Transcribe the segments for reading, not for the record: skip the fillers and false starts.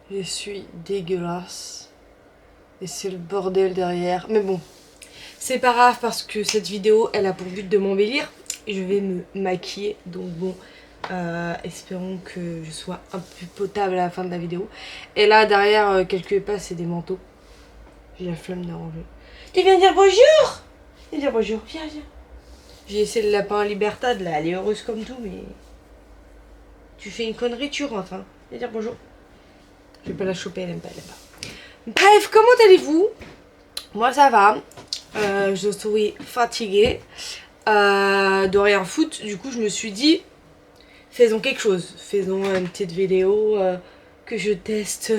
Je suis dégueulasse. Et c'est le bordel derrière. Mais bon, c'est pas grave parce que cette vidéo, elle a pour but de m'embellir. Et je vais me maquiller. Donc bon, espérons que je sois un peu potable à la fin de la vidéo. Et là, derrière, quelques pas, c'est des manteaux. J'ai la flemme de ranger. Tu viens dire bonjour? Viens dire bonjour. Viens, viens. J'ai essayé le lapin à Libertad, là. Elle est heureuse comme tout, mais... Tu fais une connerie, tu rentres, hein. Viens dire bonjour. Je vais pas la choper, elle aime pas, elle aime pas. Bref, comment allez-vous? Moi, ça va. Je suis fatiguée de rien foutre. Du coup, je me suis dit, faisons quelque chose. Faisons une petite vidéo que je teste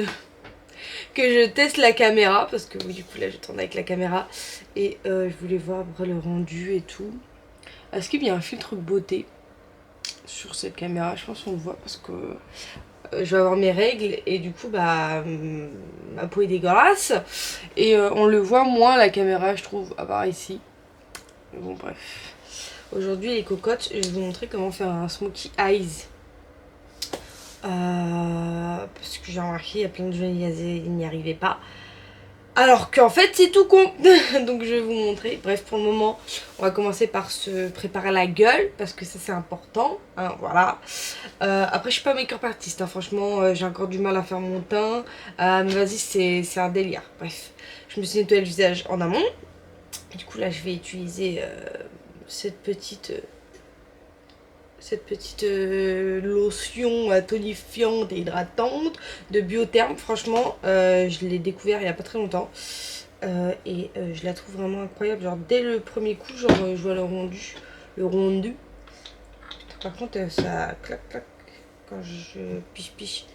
la caméra. Parce que oui, du coup, là, je tourne avec la caméra. Et je voulais voir le rendu et tout. Est-ce qu'il y a un filtre beauté sur cette caméra? Je pense qu'on le voit parce que je vais avoir mes règles et du coup bah ma peau est dégueulasse et on le voit moins la caméra je trouve à part ici. Bon bref. Aujourd'hui les cocottes, je vais vous montrer comment faire un smokey eyes. Parce que j'ai remarqué il y a plein de gens ils n'y arrivaient pas. Alors qu'en fait c'est tout con. Donc je vais vous montrer. Bref pour le moment on va commencer par se préparer la gueule parce que ça c'est important hein, voilà. Après je suis pas make-up artiste hein, franchement j'ai encore du mal à faire mon teint. Mais vas-y c'est un délire. Bref je me suis nettoyé le visage en amont. Et du coup là je vais utiliser cette petite lotion tonifiante et hydratante de Biotherm. Franchement, je l'ai découvert il n'y a pas très longtemps. Et je la trouve vraiment incroyable. Genre, dès le premier coup, genre, je vois le rendu. Le rendu. Par contre, ça clac clac quand je piche.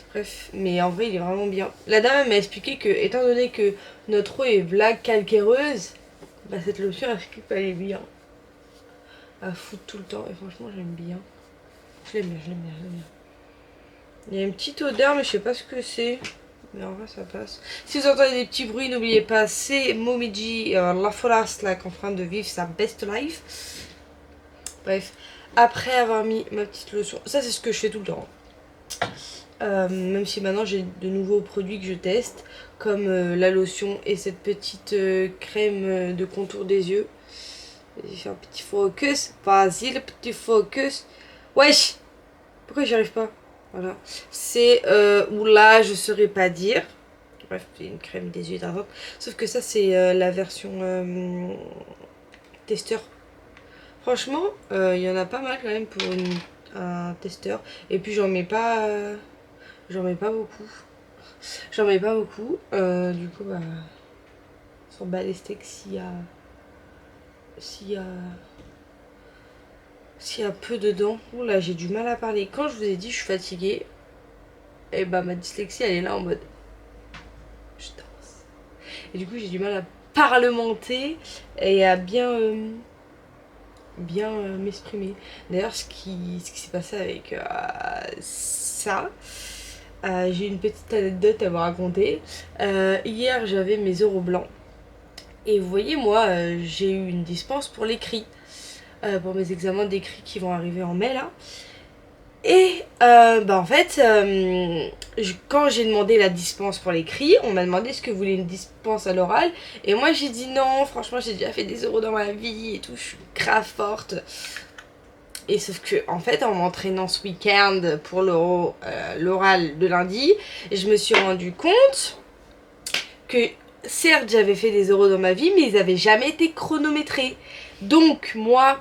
Bref, mais en vrai, il est vraiment bien. La dame m'a expliqué que, étant donné que notre eau est black calcaireuse, bah, cette lotion, elle fait qu'elle est bien. À foutre tout le temps et franchement j'aime bien. Je l'aime bien. Il y a une petite odeur mais je sais pas ce que c'est. Mais en vrai ça passe. Si vous entendez des petits bruits, n'oubliez pas, c'est Momiji La Forest là qui est en train de vivre sa best life. Bref, après avoir mis ma petite lotion, ça c'est ce que je fais tout le temps. Même si maintenant j'ai de nouveaux produits que je teste, comme la lotion et cette petite crème de contour des yeux. J'ai fait un petit focus. Vas-y, le petit focus. Wesh! Pourquoi j'y arrive pas? Voilà. C'est où là, je saurais pas dire. Bref, c'est une crème des yeux hydratante. Sauf que ça, c'est la version testeur. Franchement, il y en a pas mal quand même pour un testeur. Et puis, j'en mets pas beaucoup. Du coup, bah, sur bas les steaks s'il y a peu dedans. Oula, j'ai du mal à parler. Quand je vous ai dit je suis fatiguée, et bah ma dyslexie elle est là en mode je danse. Et du coup j'ai du mal à parlementer et à bien m'exprimer. D'ailleurs ce qui s'est passé avec ça, j'ai une petite anecdote à vous raconter. Hier j'avais mes euros blancs. Et vous voyez moi j'ai eu une dispense pour l'écrit. Pour mes examens d'écrit qui vont arriver en mai là. Et bah en fait, quand j'ai demandé la dispense pour l'écrit, on m'a demandé est-ce que vous voulez une dispense à l'oral. Et moi j'ai dit non, franchement j'ai déjà fait des euros dans ma vie et tout, je suis grave forte. Et sauf que en fait en m'entraînant ce week-end pour l'oral de lundi, je me suis rendu compte que certes j'avais fait des euros dans ma vie, mais ils n'avaient jamais été chronométrés. Donc moi,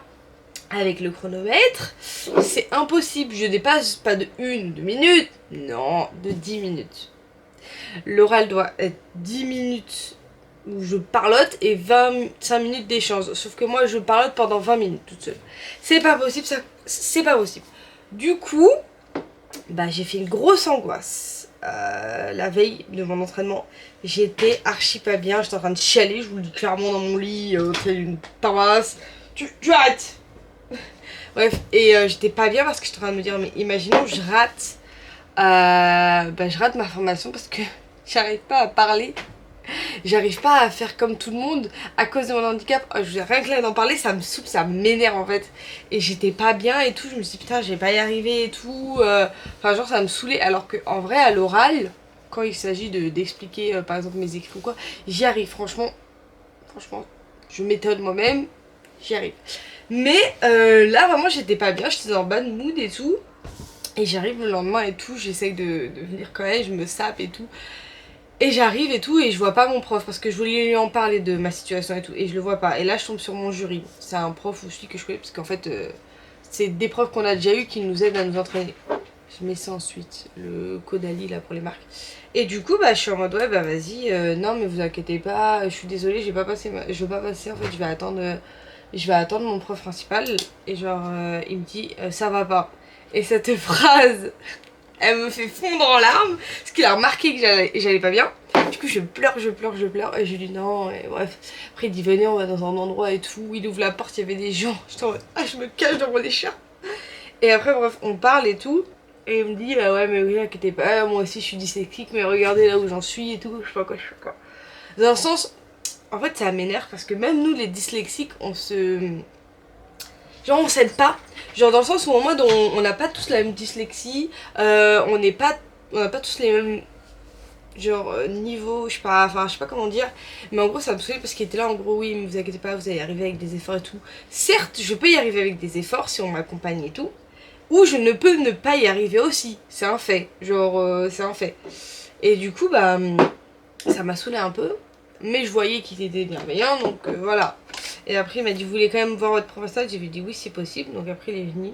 avec le chronomètre, c'est impossible. Je dépasse pas de 2 minutes, non, de 10 minutes. L'oral doit être 10 minutes où je parlote et 25 minutes d'échange. Sauf que moi, je parlote pendant 20 minutes toute seule. C'est pas possible, ça. C'est pas possible. Du coup, bah, j'ai fait une grosse angoisse. La veille de mon entraînement, j'étais archi pas bien. J'étais en train de chialer, je vous le dis clairement dans mon lit, c'est une tabasse. Tu arrêtes! Bref, et j'étais pas bien parce que j'étais en train de me dire, mais imaginons je rate ma formation parce que j'arrive pas à parler. j'arrive pas à faire comme tout le monde à cause de mon handicap. Rien que là d'en parler, ça me soupe, ça m'énerve en fait. Et j'étais pas bien et tout, je me suis dit putain, je vais pas y arriver et tout. Enfin, genre, ça me saoulait. Alors qu'en vrai, à l'oral, quand il s'agit d'expliquer par exemple mes écrits ou quoi, j'y arrive. Franchement, je m'étonne moi-même, j'y arrive. Mais là, vraiment, j'étais pas bien, j'étais dans bad mood et tout. Et j'arrive le lendemain et tout, j'essaye de venir quand même, je me sape et tout. Et j'arrive et tout, et je vois pas mon prof, parce que je voulais lui en parler de ma situation et tout, et je le vois pas. Et là, je tombe sur mon jury. C'est un prof aussi que je connais, parce qu'en fait, c'est des profs qu'on a déjà eu qui nous aident à nous entraîner. Je mets ça ensuite, le Caudalie là pour les marques. Et du coup, bah, je suis en mode ouais, bah vas-y, non, mais vous inquiétez pas, je suis désolée, j'ai pas passé, je veux pas passer, en fait, je vais attendre mon prof principal. Et genre, il me dit, ça va pas. Et cette phrase, elle me fait fondre en larmes, parce qu'il a remarqué que j'allais pas bien. Du coup, je pleure, et je lui dis non, et bref. Après, il dit venez, on va dans un endroit et tout. Il ouvre la porte, il y avait des gens. J'étais en mode, ah, je me cache dans mon écharpe. Et après, bref, on parle et tout. Et il me dit, bah ouais, mais oui, inquiétez pas, moi aussi je suis dyslexique, mais regardez là où j'en suis et tout, je sais pas quoi, je sais pas quoi. Dans un sens, en fait, ça m'énerve parce que même nous, les dyslexiques, genre, on s'aide pas. Genre, dans le sens où en mode, on n'a pas tous la même dyslexie, on n'a pas tous les mêmes. Genre, niveau, je sais pas, enfin, je sais pas comment dire, mais en gros, ça me saoulait parce qu'il était là, en gros, oui, mais vous inquiétez pas, vous allez y arriver avec des efforts et tout. Certes, je peux y arriver avec des efforts si on m'accompagne et tout, ou je ne peux ne pas y arriver aussi, c'est un fait, genre, c'est un fait. Et du coup, bah, ça m'a saoulé un peu, mais je voyais qu'il était bienveillant, donc voilà. Et après, il m'a dit, vous voulez quand même voir votre professeur? J'ai lui dit oui, c'est possible, donc après, il est venu.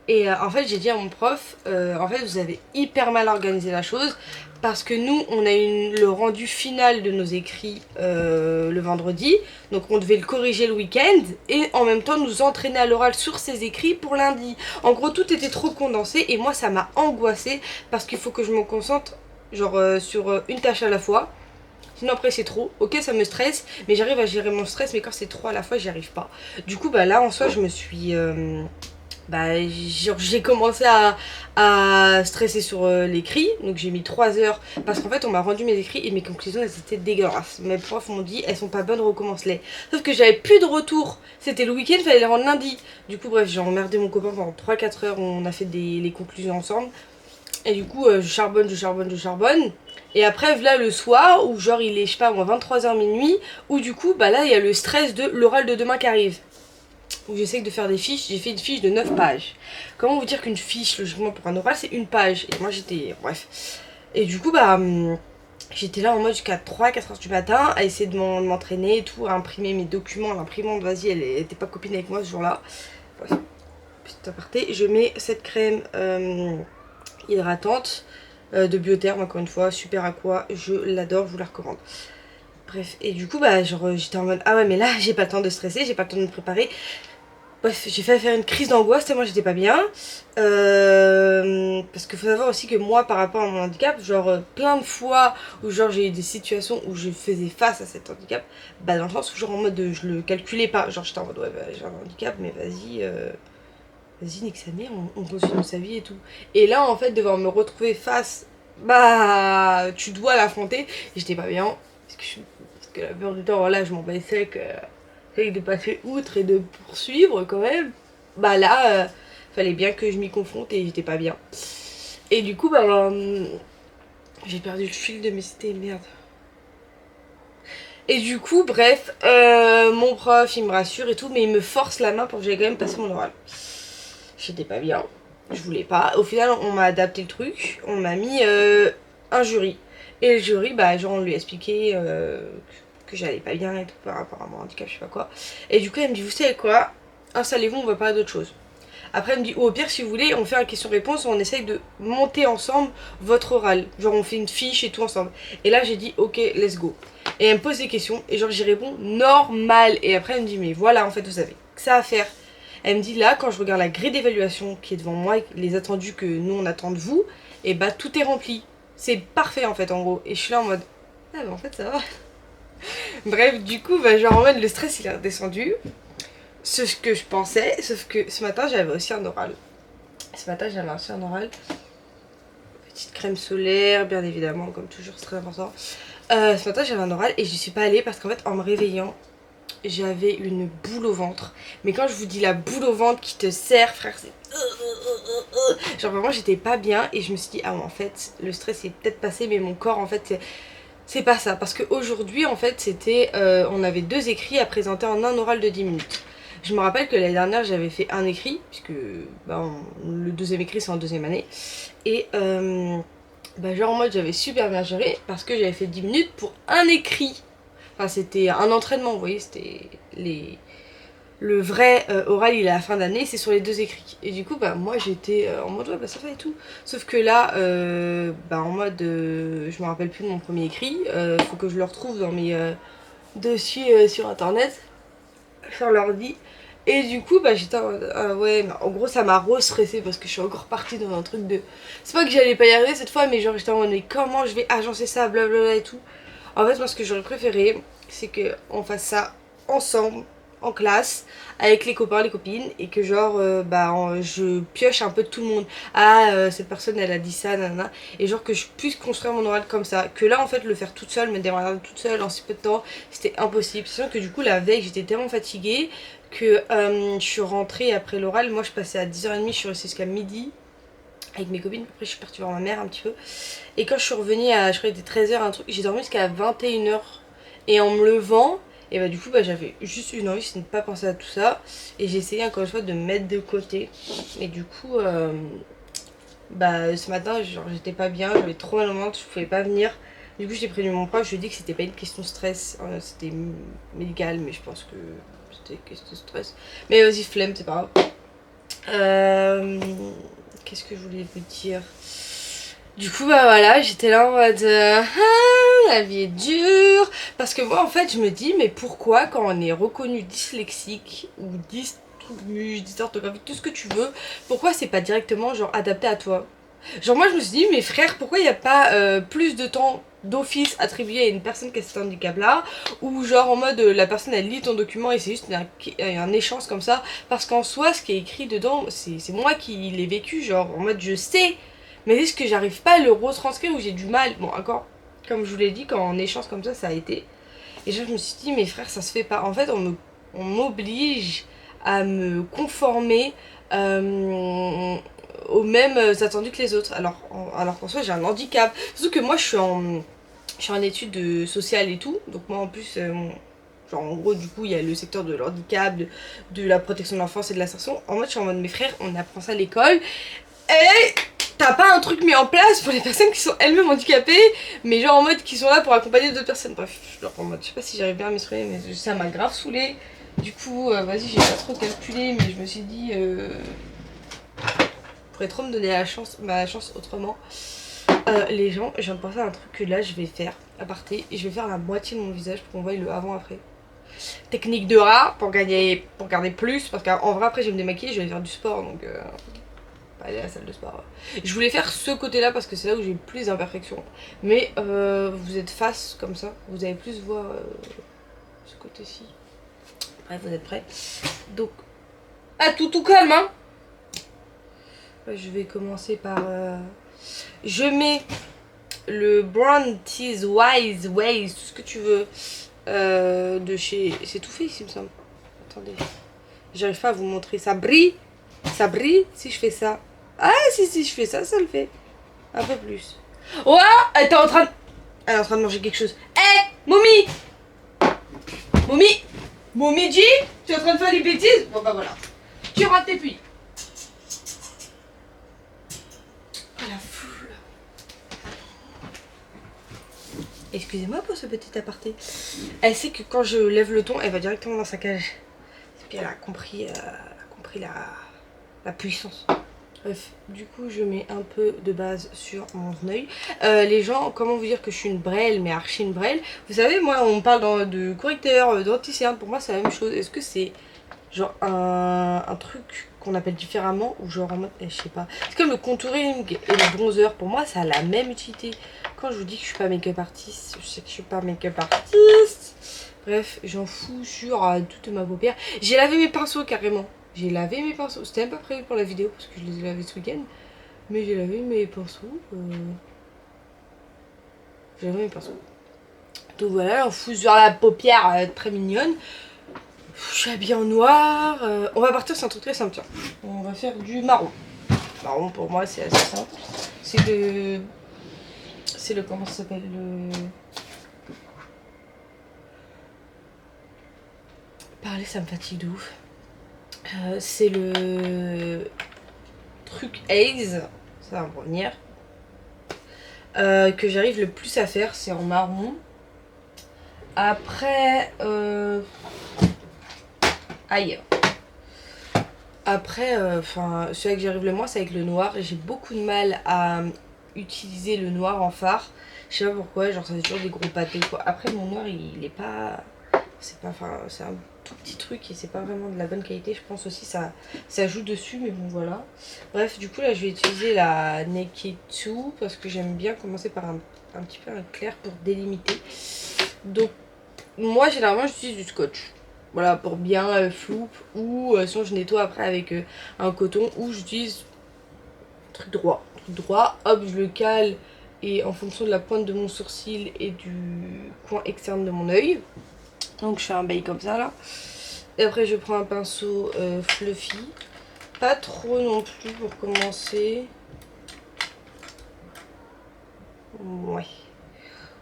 Et en fait, j'ai dit à mon prof, en fait, vous avez hyper mal organisé la chose, parce que nous, on a eu le rendu final de nos écrits le vendredi, donc on devait le corriger le week-end, et en même temps nous entraîner à l'oral sur ces écrits pour lundi. En gros, tout était trop condensé, et moi, ça m'a angoissée, parce qu'il faut que je me concentre, genre, sur une tâche à la fois. Sinon après c'est trop, ok ça me stresse, mais j'arrive à gérer mon stress, mais quand c'est trop à la fois j'y arrive pas. Du coup bah là en soi je me suis... bah genre, j'ai commencé à stresser sur l'écrit, donc j'ai mis 3 heures, parce qu'en fait on m'a rendu mes écrits et mes conclusions elles étaient dégueulasses. Mes profs m'ont dit elles sont pas bonnes, recommence-les. Sauf que j'avais plus de retour, c'était le week-end, fallait les rendre lundi. Du coup bref j'ai emmerdé mon copain pendant 3-4 heures, on a fait les conclusions ensemble. Et du coup, je charbonne. Et après, là, le soir, où genre il est, je sais pas, moi, 23h minuit, où du coup, bah là, il y a le stress de l'oral de demain qui arrive. Où j'essaie de faire des fiches, j'ai fait une fiche de 9 pages. Comment vous dire qu'une fiche, logiquement, pour un oral, c'est une page. Et moi, j'étais. Bref. Et du coup, bah. J'étais là en mode jusqu'à 3-4 heures du matin à essayer de m'entraîner et tout, à imprimer mes documents. L'imprimante, vas-y, elle était pas copine avec moi ce jour-là. Bref, petit aparté. Je mets cette crème hydratante de Biotherm, encore une fois, super aqua, je l'adore, je vous la recommande. Bref, et du coup bah genre j'étais en mode ah ouais mais là j'ai pas le temps de stresser, j'ai pas le temps de me préparer. Bref, j'ai fait faire une crise d'angoisse tellement j'étais pas bien. Parce qu'il faut savoir aussi que moi par rapport à mon handicap, genre plein de fois où genre j'ai eu des situations où je faisais face à cet handicap, bah dans le sens où genre en mode je le calculais pas, genre j'étais en mode ouais bah, j'ai un handicap mais vas-y, nique sa mère, on continue sa vie et tout. Et là, en fait, devoir me retrouver face, bah, tu dois l'affronter. J'étais pas bien, parce que la peur du temps, voilà, je m'en bats sec, de passer outre et de poursuivre quand même. Bah là, fallait bien que je m'y confronte et j'étais pas bien. Et du coup, bah, j'ai perdu le fil de mes cités, merde. Et du coup, bref, mon prof, il me rassure et tout, mais il me force la main pour que j'aille quand même passer mon oral. J'étais pas bien, je voulais pas. Au final, on m'a adapté le truc, on m'a mis un jury. Et le jury, bah, genre, on lui a expliqué que j'allais pas bien et tout par rapport à mon handicap, je sais pas quoi. Et du coup, elle me dit, vous savez quoi, installez-vous, on va parler d'autre chose. Après, elle me dit, ou au pire, si vous voulez, on fait un question-réponse, on essaye de monter ensemble votre oral. Genre, on fait une fiche et tout ensemble. Et là, j'ai dit, ok, let's go. Et elle me pose des questions, et genre, j'y réponds normal. Et après, elle me dit, mais voilà, en fait, vous avez que ça à faire. Elle me dit là, quand je regarde la grille d'évaluation qui est devant moi, les attendus que nous on attend de vous, et bah tout est rempli. C'est parfait en fait en gros. Et je suis là en mode, ah bah en fait ça va. Bref, du coup, bah, genre en mode le stress il est redescendu. C'est ce que je pensais, sauf que ce matin j'avais aussi un oral. Petite crème solaire, bien évidemment, comme toujours, c'est très important. Ce matin j'avais un oral et j'y suis pas allée parce qu'en fait en me réveillant j'avais une boule au ventre. Mais quand je vous dis la boule au ventre qui te serre frère, c'est genre vraiment j'étais pas bien et je me suis dit ah ouais, en fait le stress est peut-être passé mais mon corps en fait c'est pas ça. Parce qu'aujourd'hui en fait c'était on avait 2 écrits à présenter en un oral de 10 minutes. Je me rappelle que l'année dernière j'avais fait un écrit puisque bah, le deuxième écrit c'est en deuxième année et bah, genre en mode j'avais super bien géré parce que j'avais fait 10 minutes pour un écrit. Enfin c'était un entraînement, vous voyez, c'était le vrai oral il est à la fin d'année, c'est sur les 2 écrits. Et du coup bah moi j'étais en mode ouais bah ça fait et tout. Sauf que là bah en mode je me rappelle plus de mon premier écrit, faut que je le retrouve dans mes dossiers sur internet, sur l'ordi. Et du coup bah j'étais en mode ouais en gros ça m'a re-stressée parce que je suis encore partie dans un truc de... C'est pas que j'allais pas y arriver cette fois mais genre j'étais en mode mais comment je vais agencer ça blablabla et tout. En fait moi ce que j'aurais préféré c'est qu'on fasse ça ensemble en classe avec les copains les copines et que genre je pioche un peu de tout le monde. Cette personne elle a dit ça nanana et genre que je puisse construire mon oral comme ça, que là en fait le faire toute seule, me démarrer toute seule en si peu de temps c'était impossible. C'est sûr que du coup la veille j'étais tellement fatiguée que je suis rentrée après l'oral. Moi je passais à 10h30, je suis restée jusqu'à midi avec mes copines. Après je suis partie voir ma mère un petit peu et quand je suis revenue à je crois que c'était 13h un truc, j'ai dormi jusqu'à 21h et en me levant et bah du coup bah j'avais juste une envie, c'est de ne pas penser à tout ça et j'ai essayé encore une fois de me mettre de côté et du coup bah ce matin genre j'étais pas bien, j'avais trop mal au ventre, je pouvais pas venir. Du coup j'ai prévenu mon prof, je lui ai dit que c'était pas une question de stress, c'était médical mais je pense que c'était question de stress. Mais vas-y flemme, c'est pas grave. Qu'est-ce que je voulais vous dire? Du coup bah voilà, j'étais là en mode la vie est dure. Parce que moi en fait je me dis mais pourquoi quand on est reconnu dyslexique ou dysorthographique, tout ce que tu veux, pourquoi c'est pas directement genre adapté à toi? Genre moi je me suis dit mais frère pourquoi il n'y a pas plus de temps d'office attribué à une personne qui a cet handicap là, ou genre en mode la personne elle lit ton document et c'est juste un échange comme ça, parce qu'en soi ce qui est écrit dedans c'est moi qui l'ai vécu, genre en mode je sais mais c'est ce que j'arrive pas à le retranscrire ou j'ai du mal. Bon encore comme je vous l'ai dit quand on échange comme ça a été et genre je me suis dit mais frère ça se fait pas, en fait on m'oblige à me conformer aux mêmes attendus que les autres alors qu'en soi j'ai un handicap, surtout que moi je suis en études sociales et tout, donc moi en plus genre en gros du coup il y a le secteur de l'handicap, de la protection de l'enfance et de l'insertion. En mode je suis en mode mes frères on apprend ça à l'école et t'as pas un truc mis en place pour les personnes qui sont elles-mêmes handicapées, mais genre en mode qui sont là pour accompagner d'autres personnes. Bref, genre en mode, je sais pas si j'arrive bien à m'exprimer, mais ça m'a grave saoulée. Du coup, vas-y, j'ai pas trop calculé, mais je me suis dit, pourrais trop me donner ma chance autrement. Les gens, je viens de penser à un truc que là je vais faire, aparté, et je vais faire la moitié de mon visage pour qu'on voie le avant-après. Technique de rat pour garder plus, parce qu'en vrai après je vais me démaquiller, je vais aller faire du sport donc. Aller à la salle de sport. Je voulais faire ce côté là parce que c'est là où j'ai le plus d'imperfections. Mais vous êtes face comme ça, vous allez plus voir ce côté-ci. Bref, vous êtes prêts. Donc, à tout calme hein. Je vais commencer par... je mets le Brown Tease Wise Ways, tout ce que tu veux, de chez... C'est tout fait ici il me semble. Attendez. J'arrive pas à vous montrer. Ça brille si je fais ça. Ah si je fais ça, ça le fait. Un peu plus. Oh, elle est en train de manger quelque chose. Hé, Moumi Moumi G, tu es en train de faire des bêtises? Bon bah voilà. Tu rentres tes puits. Oh la foule. Excusez-moi pour ce petit aparté. Elle sait que quand je lève le ton, elle va directement dans sa cage. Et puis elle a compris la puissance. Bref, du coup je mets un peu de base sur mon œil. Les gens, comment vous dire que je suis une brêle, mais archi une brêle. Vous savez, moi on me parle de correcteur, d'anticerne, pour moi c'est la même chose. Est-ce que c'est genre un truc qu'on appelle différemment ou genre en mode, je sais pas. C'est comme le contouring et le bronzer, pour moi ça a la même utilité. Quand je vous dis que je suis pas make-up artiste, je sais que je suis pas make-up artiste. Bref, j'en fous sur toute ma paupière. J'ai lavé mes pinceaux carrément. J'ai lavé mes pinceaux. C'était même pas prévu pour la vidéo parce que je les ai lavés ce week-end. Mais j'ai lavé mes pinceaux. J'ai lavé mes pinceaux. Donc voilà, on fout sur la paupière très mignonne. Je suis habillée en noir. On va partir sur un truc très simple. Tiens. On va faire du marron. Marron pour moi c'est assez simple. C'est le comment ça s'appelle le. Parler ça me fatigue de ouf. C'est le truc Ace, ça va me revenir. Que j'arrive le plus à faire, c'est en marron. Après, aïe. Après, celui que j'arrive le moins, c'est avec le noir. J'ai beaucoup de mal à utiliser le noir en fard. Je sais pas pourquoi, genre ça fait toujours des gros pâtés quoi. Après, mon noir, il est pas. C'est pas. Enfin, c'est un tout petit truc et c'est pas vraiment de la bonne qualité. Je pense aussi ça joue dessus, mais bon voilà. Bref, du coup, là, je vais utiliser la Naked 2 parce que j'aime bien commencer par un petit peu un clair pour délimiter. Donc, moi, généralement, j'utilise du scotch. Voilà, pour bien floupe. Ou sinon, je nettoie après avec un coton. Ou j'utilise truc droit. Truc droit, hop, je le cale. Et en fonction de la pointe de mon sourcil et du coin externe de mon œil. Donc, je fais un bail comme ça, là. Et après, je prends un pinceau fluffy. Pas trop non plus pour commencer. Ouais.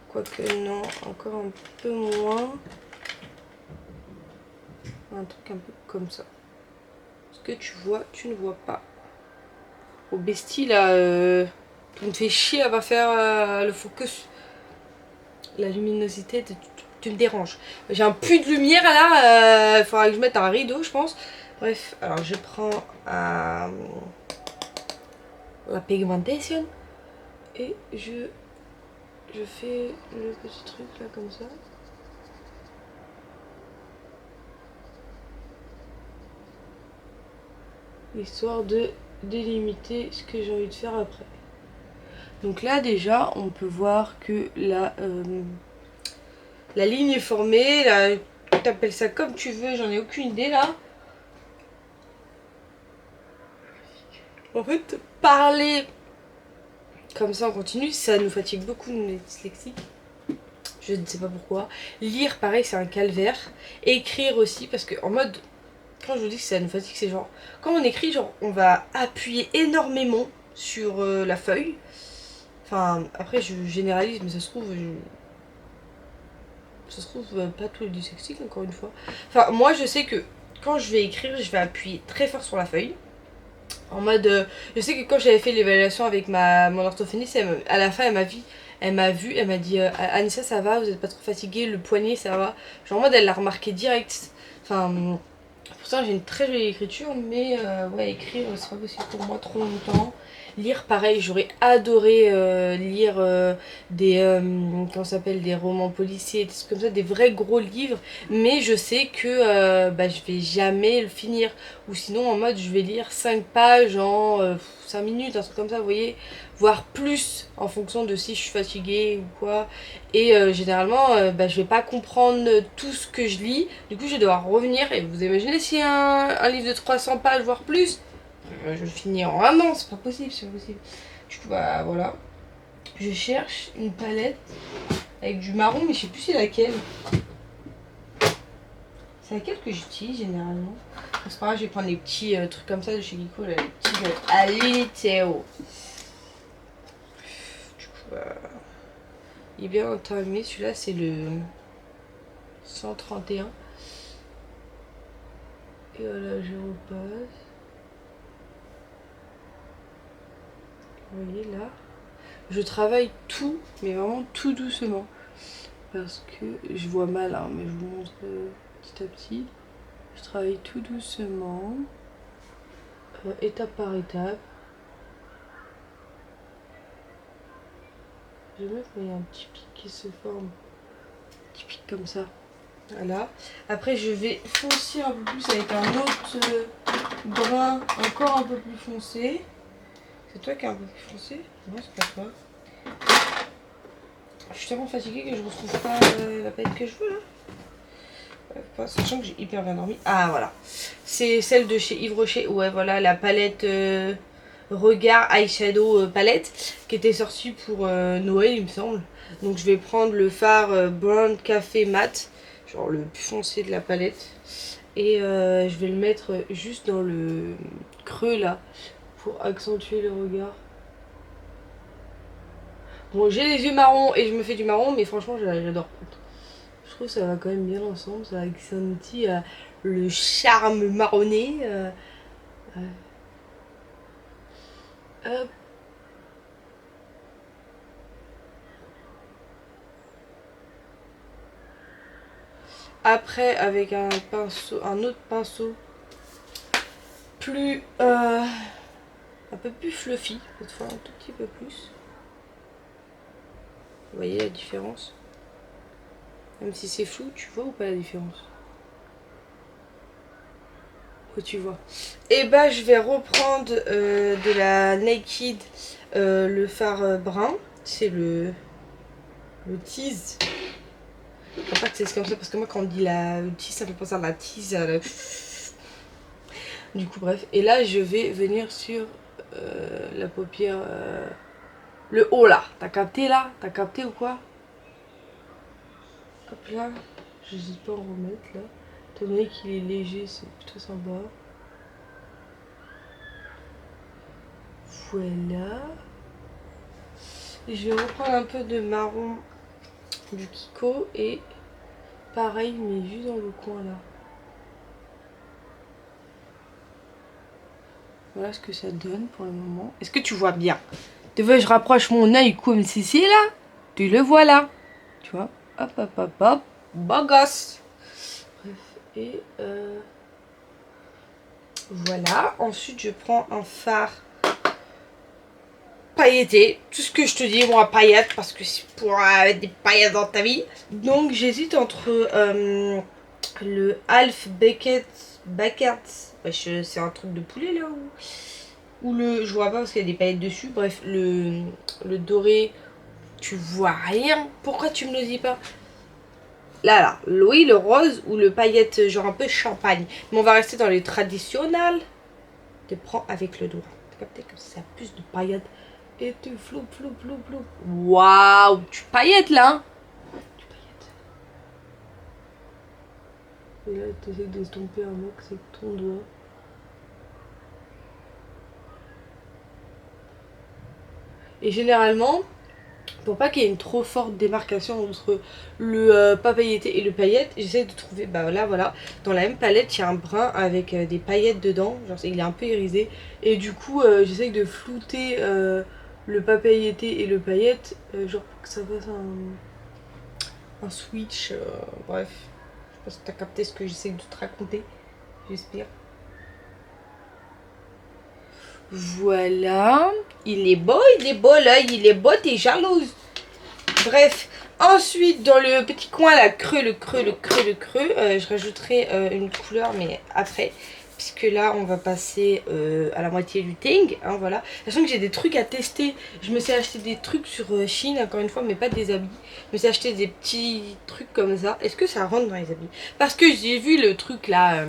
Quoique non, encore un peu moins. Un truc un peu comme ça. Ce que tu vois, tu ne vois pas. Au bestie là, tu me fais chier à pas faire le focus. La luminosité, tu me déranges. J'ai un puits de lumière là, il faudra que je mette un rideau je pense. Bref, alors je prends la pigmentation et je fais le petit truc là comme ça. Histoire de délimiter ce que j'ai envie de faire après. Donc là déjà on peut voir que la ligne est formée, là, tu appelles ça comme tu veux, j'en ai aucune idée là. En fait, parler comme ça on continue, ça nous fatigue beaucoup nous les dyslexiques. Je ne sais pas pourquoi. Lire pareil c'est un calvaire. Écrire aussi parce que en mode, quand je vous dis que ça nous fatigue c'est genre, quand on écrit genre on va appuyer énormément sur la feuille. Enfin après je généralise mais ça se trouve pas tous les dyslexiques encore une fois. Enfin moi je sais que quand je vais écrire je vais appuyer très fort sur la feuille. En mode, je sais que quand j'avais fait l'évaluation avec mon orthophoniste, à la fin elle m'a dit Anissa ça va, vous êtes pas trop fatiguée, le poignet ça va. Genre en mode elle l'a remarqué direct. Enfin pourtant j'ai une très jolie écriture mais ouais écrire c'est pas possible pour moi trop longtemps. Lire pareil, j'aurais adoré lire comment ça s'appelle, des romans policiers, des trucs comme ça, des vrais gros livres, mais je sais que je vais jamais le finir, ou sinon en mode je vais lire 5 pages en 5 minutes, un truc comme ça, vous voyez, voire plus en fonction de si je suis fatiguée ou quoi, et généralement je vais pas comprendre tout ce que je lis, du coup je vais devoir revenir, et vous imaginez si un livre de 300 pages voire plus, je le finis en un an, c'est pas possible, c'est pas possible. Du coup, bah voilà. Je cherche une palette avec du marron, mais je sais plus c'est laquelle. C'est laquelle que j'utilise généralement. C'est pas grave, je vais prendre les petits trucs comme ça de chez Geeko, là, les petits Aliteo. Du coup, bah, il est bien entamé. Celui-là, c'est le 131. Et voilà, je repasse. Vous voyez là, je travaille tout, mais vraiment tout doucement. Parce que je vois mal, hein, mais je vous montre petit à petit. Je travaille tout doucement, étape par étape. J'aime bien quand il y a un petit pic qui se forme. Un petit pic comme ça. Voilà. Après, je vais foncer un peu plus avec un autre brun encore un peu plus foncé. C'est toi qui es un peu plus foncé? Non, c'est pas toi. Je suis tellement fatiguée que je retrouve pas la palette que je veux là. Sachant que j'ai hyper bien dormi. Ah voilà. C'est celle de chez Yves Rocher. Ouais voilà, la palette regard eyeshadow palette qui était sorti pour Noël il me semble. Donc je vais prendre le fard Brown Café Matte, genre le plus foncé de la palette. Et je vais le mettre juste dans le creux là pour accentuer le regard. Bon, j'ai les yeux marrons et je me fais du marron, mais franchement j'adore. Je trouve que ça va quand même bien ensemble, ça accentue le charme marronné. Hop. Après, avec un pinceau, un autre pinceau plus un peu plus fluffy, cette fois un tout petit peu plus. Vous voyez la différence? Même si c'est flou, tu vois ou pas la différence? Que tu vois. Et bah je vais reprendre de la Naked le fard brun. C'est le tease. Je crois pas que c'est comme ça parce que moi quand on dit le tease ça fait penser à la tease. Du coup bref. Et là je vais venir sur la paupière. Le haut là. T'as capté là? T'as capté ou quoi? Hop là. J'hésite pas à en remettre là. Étant donné qu'il est léger, c'est plutôt sympa. Voilà. Et je vais reprendre un peu de marron du Kiko et pareil mais juste dans le coin là. Voilà ce que ça donne pour le moment. Est-ce que tu vois bien? Tu veux que je rapproche mon œil comme ceci là? Tu le vois là. Tu vois? Hop hop hop hop. Beau gosse. Bref. Et voilà. Ensuite je prends un fard pailleté, tout ce que je te dis, moi paillettes, parce que c'est pour des paillettes dans ta vie. Donc j'hésite entre le Half Beckett, c'est un truc de poulet là, ou le, je vois pas parce qu'il y a des paillettes dessus, bref, le doré, tu vois rien, pourquoi tu me le dis pas? Là, oui, le rose ou le paillette genre un peu champagne, mais on va rester dans les traditionnels. Tu prends avec le doigt, t'as capté comme ça a plus de paillettes. Et tu flou. Waouh, tu paillettes là, hein. Tu paillettes. Et là, tu essaies d'estomper un max avec ton doigt. Et généralement, pour pas qu'il y ait une trop forte démarcation entre le pas pailleté et le paillette, j'essaie de trouver, bah là voilà, dans la même palette, il y a un brun avec des paillettes dedans, genre il est un peu irisé. Et du coup, j'essaie de flouter le pas pailleté et le paillette, genre pour que ça fasse un switch, bref. Je sais pas si t'as capté ce que j'essaie de te raconter, j'espère. Voilà, il est beau l'œil, il est beau, t'es jalouse. Bref, ensuite dans le petit coin là, je rajouterai une couleur mais après. Puisque là on va passer à la moitié du teint, hein, voilà. Sachant que j'ai des trucs à tester, je me suis acheté des trucs sur Shein encore une fois, mais pas des habits. Je me suis acheté des petits trucs comme ça. Est-ce que ça rentre dans les habits? Parce que j'ai vu le truc là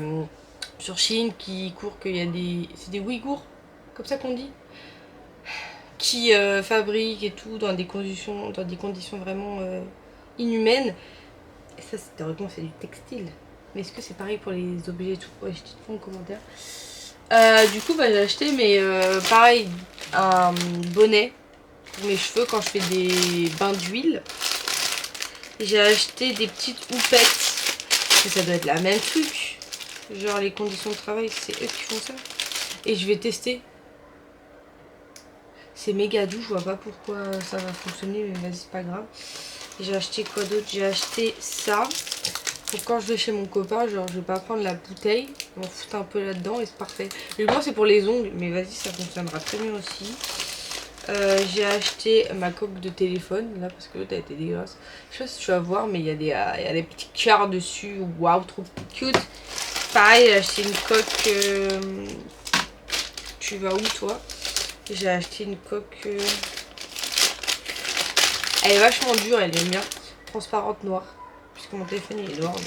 sur Shein qui court qu'il y a des... C'est des Ouïghours, comme ça qu'on dit, qui fabriquent et tout dans des conditions vraiment inhumaines. Et ça, théoriquement, c'est du textile. Mais est-ce que c'est pareil pour les objets et tout? Ouais, je te dis en commentaire. Du coup, bah, j'ai acheté, mais pareil, un bonnet pour mes cheveux quand je fais des bains d'huile. J'ai acheté des petites houpettes. Et ça doit être la même truc. Genre les conditions de travail, c'est eux qui font ça. Et je vais tester. C'est méga doux, je vois pas pourquoi ça va fonctionner, mais vas-y, c'est pas grave. J'ai acheté quoi d'autre? J'ai acheté ça. Pour quand je vais chez mon copain, genre je vais pas prendre la bouteille, on va foutre un peu là-dedans et c'est parfait. Le blanc c'est pour les ongles, mais vas-y, ça fonctionnera très bien aussi. J'ai acheté ma coque de téléphone, là, parce que l'autre a été dégueulasse. Je sais pas si tu vas voir, mais il y a des petits cœurs dessus. Waouh, trop cute. Pareil, j'ai acheté une coque... Tu vas où, toi? J'ai acheté une coque... Elle est vachement dure, elle est bien. Transparente noire. Puisque mon téléphone il est noir. Donc...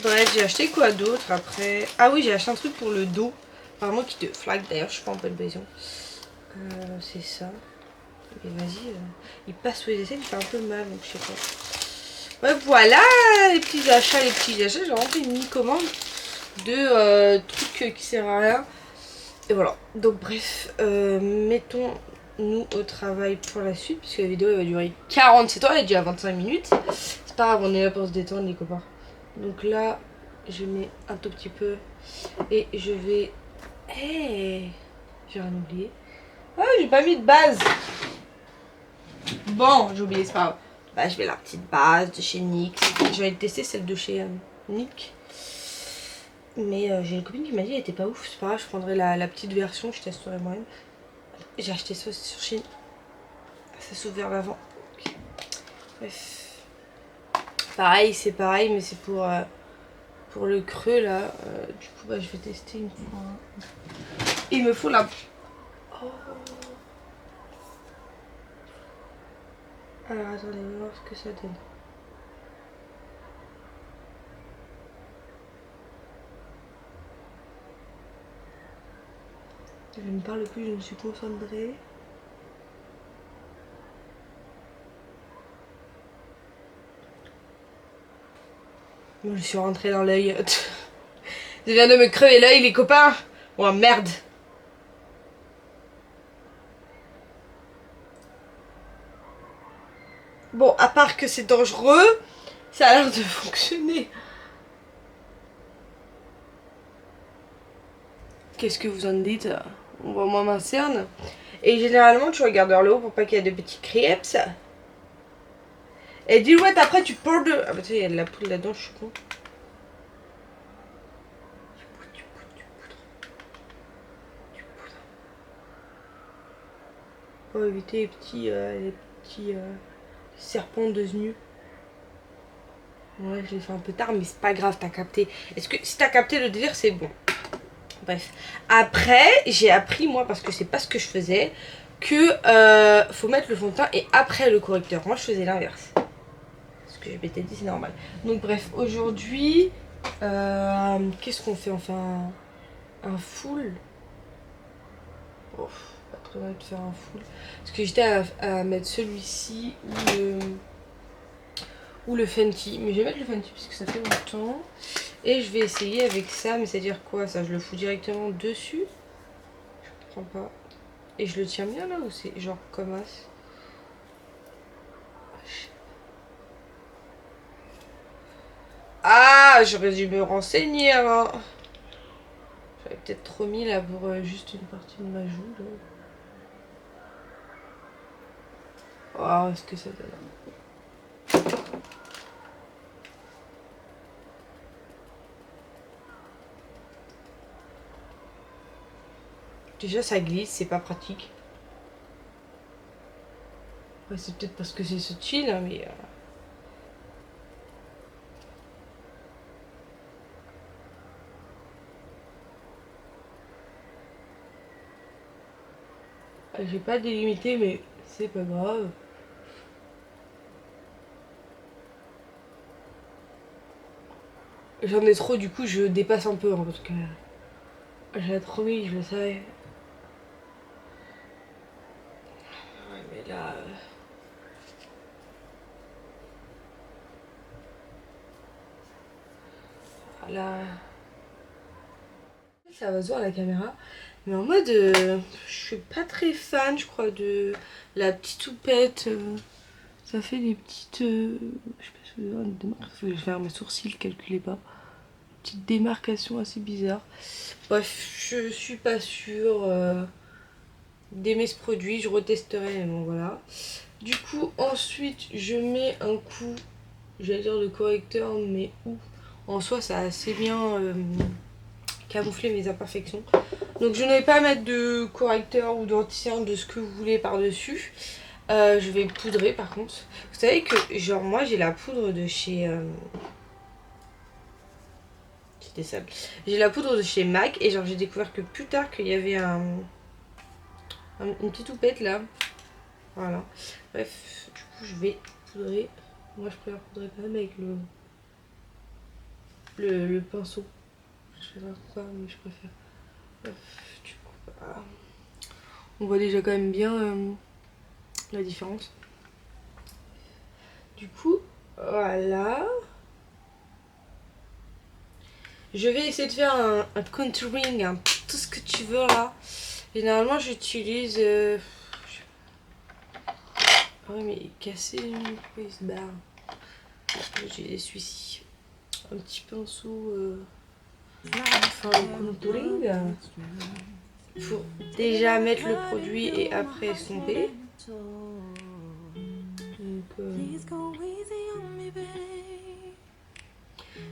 Bref, j'ai acheté quoi d'autre après? Ah oui, j'ai acheté un truc pour le dos. Vraiment qui te flaque. D'ailleurs, je suis pas en bonne position. C'est ça. Mais vas-y, il passe sous les essais, il fait un peu mal, donc je sais pas. Ouais, voilà les petits achats, J'ai vraiment fait une mini-commande de trucs qui servent à rien. Et voilà. Donc bref, mettons-nous au travail pour la suite, puisque la vidéo elle va durer 47 ans, elle est déjà à 25 minutes. C'est pas grave, on est là pour se détendre les copains. Donc là, je mets un tout petit peu et je vais... Hey, j'ai rien oublié. Ah, j'ai pas mis de base. Bon, j'ai oublié, c'est pas grave. Bah, je vais la petite base de chez NYX. Je vais tester celle de chez NYX. Mais j'ai une copine qui m'a dit qu'elle était pas ouf. C'est pas grave, je prendrai la petite version, je testerai moi-même. J'ai acheté ça sur Chine. Ça s'ouvre vers l'avant. Okay. Bref. Pareil, c'est pareil, mais c'est pour le creux là. Du coup, bah, je vais tester une fois. Il me faut la... Oh. Alors attendez, on va voir ce que ça donne. Je ne parle plus, je me suis concentrée. Je me suis rentrée dans l'œil. Je viens de me crever l'œil, les copains. Oh merde. Bon, à part que c'est dangereux, ça a l'air de fonctionner. Qu'est-ce que vous en dites? On voit moins ma cerne. Et généralement, tu regardes vers le haut pour pas qu'il y ait de petits crêpes. Et dis ouais, après tu portes de... Ah bah tu sais, il y a de la poudre là-dedans, je suis con. Pour éviter les petits serpents de nu. Ouais, je l'ai fait un peu tard, mais c'est pas grave, t'as capté. Est-ce que si t'as capté le délire, c'est bon. Bref. Après, j'ai appris, moi, parce que c'est pas ce que je faisais, que faut mettre le fond de teint et après le correcteur. Moi, je faisais l'inverse. Ce que je m'étais dit, c'est normal. Donc, bref, aujourd'hui, qu'est-ce qu'on fait? On fait un full. Oh, pas trop envie de faire un full. Parce que j'étais à mettre celui-ci ou le Fenty. Mais je vais mettre le Fenty parce que ça fait longtemps. Et je vais essayer avec ça. Mais c'est-à-dire quoi ça? Je le fous directement dessus? Je comprends pas. Et je le tiens bien là ou c'est genre comme as? Ah, j'aurais dû me renseigner avant. J'avais peut-être trop mis là pour juste une partie de ma joue. Là. Oh, est-ce que ça donne? Déjà, ça glisse, c'est pas pratique. Ouais, c'est peut-être parce que c'est ce chill, hein, mais... J'ai pas délimité, mais c'est pas grave. J'en ai trop, du coup, je dépasse un peu, hein, parce que... J'ai trop mis, je le savais. Ouais, mais là... Là... Ça va se voir à la caméra. Mais en mode... je suis pas très fan, je crois, de la petite houppette. Ça fait des petites... je sais pas si vous avez une démarcation. Je vais faire mes sourcils, calculez pas. Petite démarcation assez bizarre. Bref, je suis pas sûre d'aimer ce produit. Je retesterai, mais bon, voilà. Du coup, ensuite, je mets un coup, j'allais dire de correcteur, mais où en soi, ça a assez bien camouflé mes imperfections. Donc, je n'avais pas à mettre de correcteur ou d'anti-cerne de ce que vous voulez par-dessus. Je vais poudrer par contre. Vous savez que, genre, moi, j'ai la poudre de chez... C'était ça. J'ai la poudre de chez MAC et genre, j'ai découvert que plus tard qu'il y avait une petite houppette là. Voilà. Bref, du coup, je vais poudrer. Moi, je préfère poudrer quand même avec le pinceau. Je sais pas pourquoi, mais je préfère. Du coup, voilà. On voit déjà quand même bien la différence. Du coup, voilà. Je vais essayer de faire un contouring, tout ce que tu veux là. Généralement, j'utilise. Ah oui, mais il est cassé, pourquoi il se barre? J'ai celui-ci. Un petit pinceau. Enfin, le contouring. Il faut déjà mettre le produit et après estomper. Donc,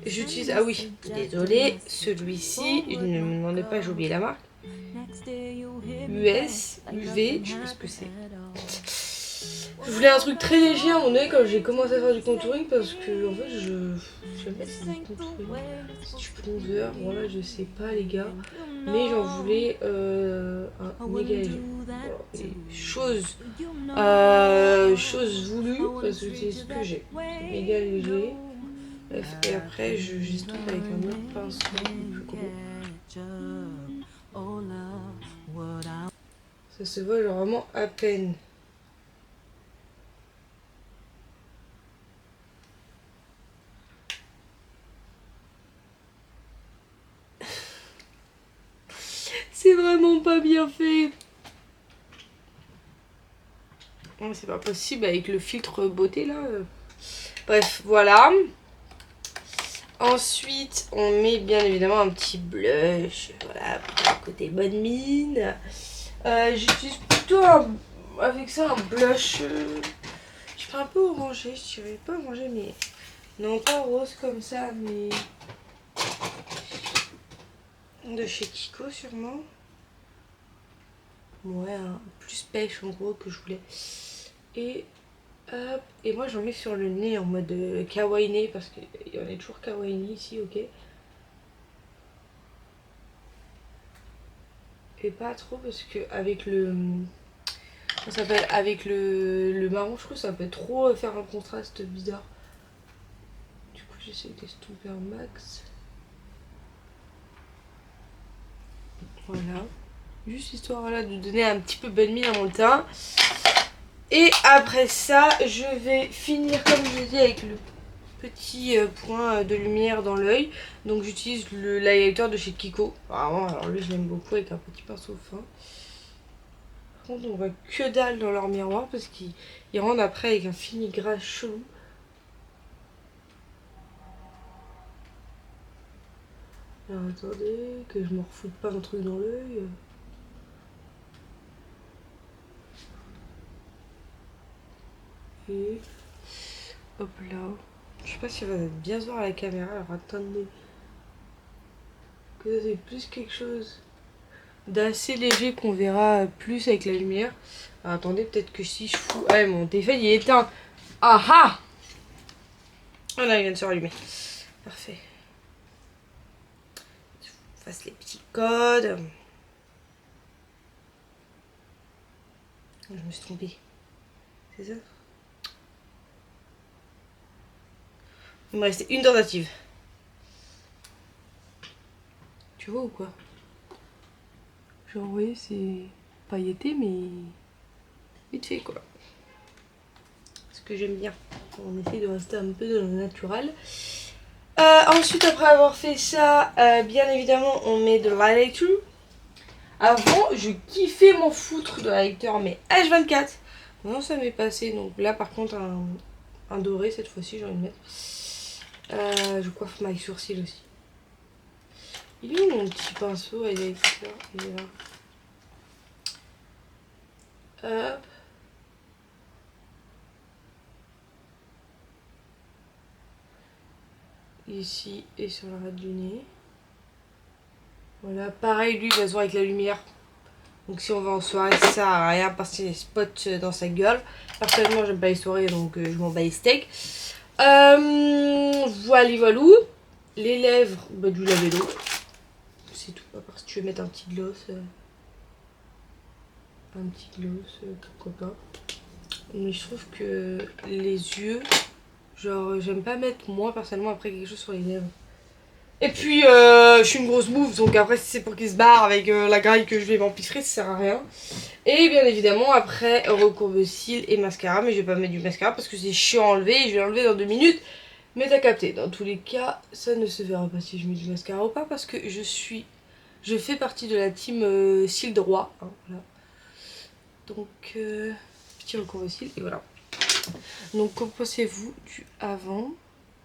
j'utilise, ah oui, désolé, celui-ci, ne me demandez pas, j'ai oublié la marque. US, UV, je sais pas ce que c'est. Je voulais un truc très léger à un moment donné quand j'ai commencé à faire du contouring parce que en fait j'aime pas si du contouring, c'est du bronzer, voilà je sais pas les gars, mais j'en voulais un méga léger. Voilà. Et chose voulue parce que c'est ce que j'ai, c'est méga léger. Bref, et après j'estompe avec un autre pinceau plus gros. Ça se voit genre vraiment à peine. C'est vraiment pas bien fait. Oh, c'est pas possible avec le filtre beauté là. Bref, voilà. Ensuite, on met bien évidemment un petit blush. Voilà, pour le côté bonne mine. J'utilise plutôt avec ça un blush. Je fais un peu orangé, je dirais pas orangé, mais non pas rose comme ça, mais de chez Kiko sûrement. Ouais, un plus pêche en gros que je voulais. Et hop, et moi j'en mets sur le nez en mode kawaii parce qu'il y en a toujours kawaii ici, ok. Et pas trop parce que avec le. Ça s'appelle avec le marron, je trouve que ça peut trop faire un contraste bizarre. Du coup j'essaie d'estomper un max. Voilà. Juste histoire là de donner un petit peu bonne mine à mon teint. Et après ça, je vais finir comme je dis avec le petit point de lumière dans l'œil. Donc j'utilise l'highlighter de chez Kiko. Vraiment, alors lui je l'aime beaucoup avec un petit pinceau fin. Par contre on voit que dalle dans leur miroir parce qu'ils rendent après avec un fini gras chelou. Alors attendez, que je me refoute pas un truc dans l'œil. Et hop là. Je sais pas si ça va bien se voir à la caméra, alors attendez. Que c'est plus quelque chose d'assez léger qu'on verra plus avec la lumière. Alors, attendez, peut-être que si je fous... Ah, mon téléphone il est éteint. Ah ah. Oh là, il vient de se rallumer. Parfait. Je fasse les petits codes. Je me suis trompée. C'est ça? Il me restait une tentative. Tu vois ou quoi? Genre, vous voyez, c'est pailleté, mais vite fait quoi. Ce que j'aime bien. On essaie de rester un peu dans le naturel. Ensuite, après avoir fait ça, bien évidemment, on met de l'highlighter. Avant, je kiffais m'en foutre de l'highlighter, mais H24. Maintenant, ça m'est passé. Donc là, par contre, un doré cette fois-ci, j'ai envie de mettre. Je coiffe ma sourcils aussi. Il est où mon petit pinceau highlighter? Il est là. Hop. Ici et sur l'arête du nez. Voilà, pareil, lui, il va se voir avec la lumière. Donc si on va en soirée, ça sert à rien parce qu'il y a des spots dans sa gueule. Personnellement, j'aime pas les soirées, donc je m'en bats les steaks. Voilà, voilou. Les lèvres, bah, du lavello. C'est tout, à part si tu veux mettre un petit gloss. Pourquoi pas. Mais je trouve que les yeux, genre, j'aime pas mettre moi personnellement après quelque chose sur les lèvres. Et puis je suis une grosse bouffe, donc après si c'est pour qu'il se barre avec la graille que je vais m'empiffrer, ça sert à rien. Et bien évidemment après recourbe cils et mascara, mais je vais pas mettre du mascara parce que c'est chiant à enlever et je vais l'enlever dans 2 minutes. Mais t'as capté, dans tous les cas, ça ne se verra pas si je mets du mascara ou pas parce que je fais partie de la team cils droit. Hein, voilà. Donc petit recourbe cils et voilà. Donc qu'en pensez-vous du avant?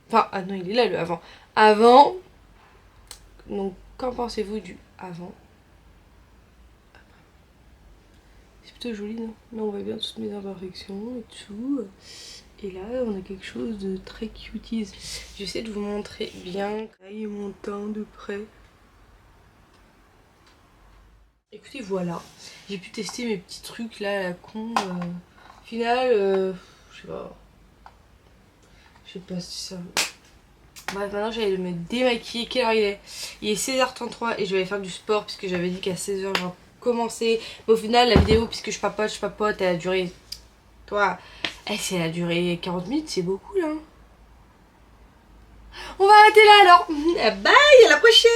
Enfin, ah non, il est là le avant. Avant. Donc qu'en pensez-vous du avant? C'est plutôt joli, non? Là, on voit bien toutes mes imperfections et tout. Et là, on a quelque chose de très cuties. J'essaie de vous montrer bien mon teint de près. Écoutez, voilà. J'ai pu tester mes petits trucs là, à la con. Au final, je sais pas. Je sais pas si ça... Bref, maintenant j'allais me démaquiller. Quelle heure il est? Il est 16h33 et je vais aller faire du sport puisque j'avais dit qu'à 16h j'en commençais. Mais au final, la vidéo, puisque je papote, elle a duré... Toi, si elle a duré 40 minutes, c'est beaucoup là. On va arrêter là alors. Bye, à la prochaine.